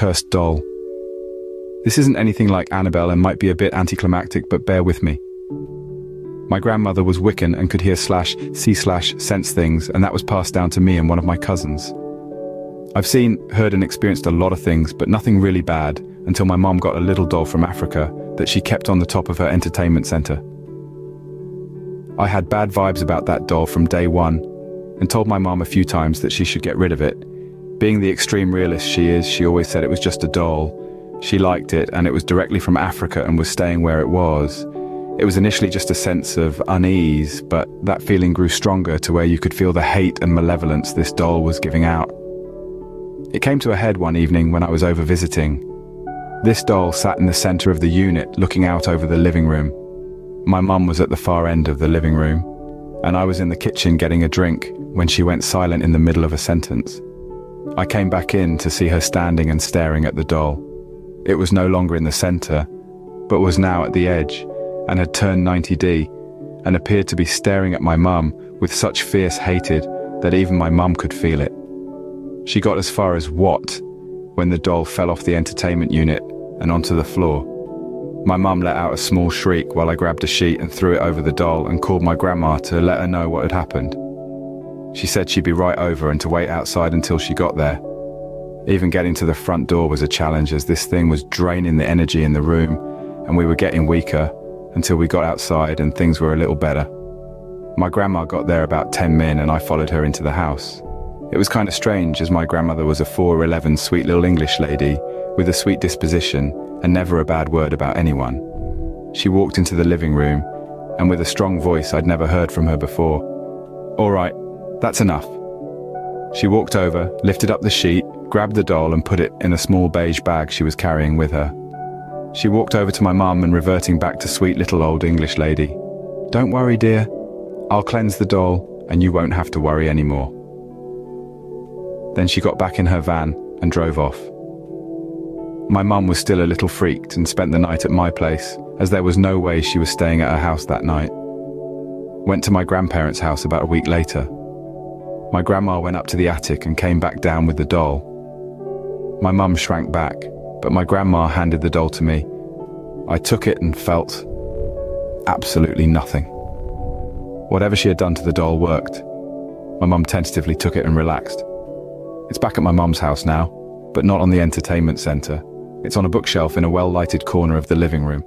cursed doll. This isn't anything like Annabelle and might be a bit anticlimactic, but bear with me. My grandmother was Wiccan and could hear/see/sense things, and that was passed down to me and one of my cousins. I've seen, heard and experienced a lot of things, but nothing really bad until my mom got a little doll from Africa that she kept on the top of her entertainment center. I had bad vibes about that doll from day one and told my mom a few times that she should get rid of it. Being the extreme realist she is, she always said it was just a doll. She liked it and it was directly from Africa and was staying where it was. It was initially just a sense of unease, but that feeling grew stronger to where you could feel the hate and malevolence this doll was giving out. It came to a head one evening when I was over visiting. This doll sat in the center of the unit, looking out over the living room. My mum was at the far end of the living room, and I was in the kitchen getting a drink when she went silent in the middle of a sentence. I came back in to see her standing and staring at the doll. It was no longer in the center, but was now at the edge, and had turned 90°, and appeared to be staring at my mum with such fierce hatred that even my mum could feel it. She got as far as "what?" when the doll fell off the entertainment unit and onto the floor. My mum let out a small shriek while I grabbed a sheet and threw it over the doll and called my grandma to let her know what had happened. She said she'd be right over and to wait outside until she got there. Even getting to the front door was a challenge, as this thing was draining the energy in the room, and we were getting weaker until we got outside and things were a little better. My grandma got there about 10 min and I followed her into the house. It was kind of strange, as my grandmother was a 4'11" sweet little English lady with a sweet disposition and never a bad word about anyone. She walked into the living room and with a strong voice I'd never heard from her before. "All right, that's enough." She walked over, lifted up the sheet, grabbed the doll and put it in a small beige bag she was carrying with her. She walked over to my mum and reverting back to sweet little old English lady. "Don't worry, dear. I'll cleanse the doll and you won't have to worry anymore." Then she got back in her van and drove off. My mum was still a little freaked and spent the night at my place, as there was no way she was staying at her house that night. Went to my grandparents' house about a week later. My grandma went up to the attic and came back down with the doll. My mum shrank back, but my grandma handed the doll to me. I took it and felt absolutely nothing. Whatever she had done to the doll worked. My mum tentatively took it and relaxed. It's back at my mum's house now, but not on the entertainment center. It's on a bookshelf in a well-lighted corner of the living room.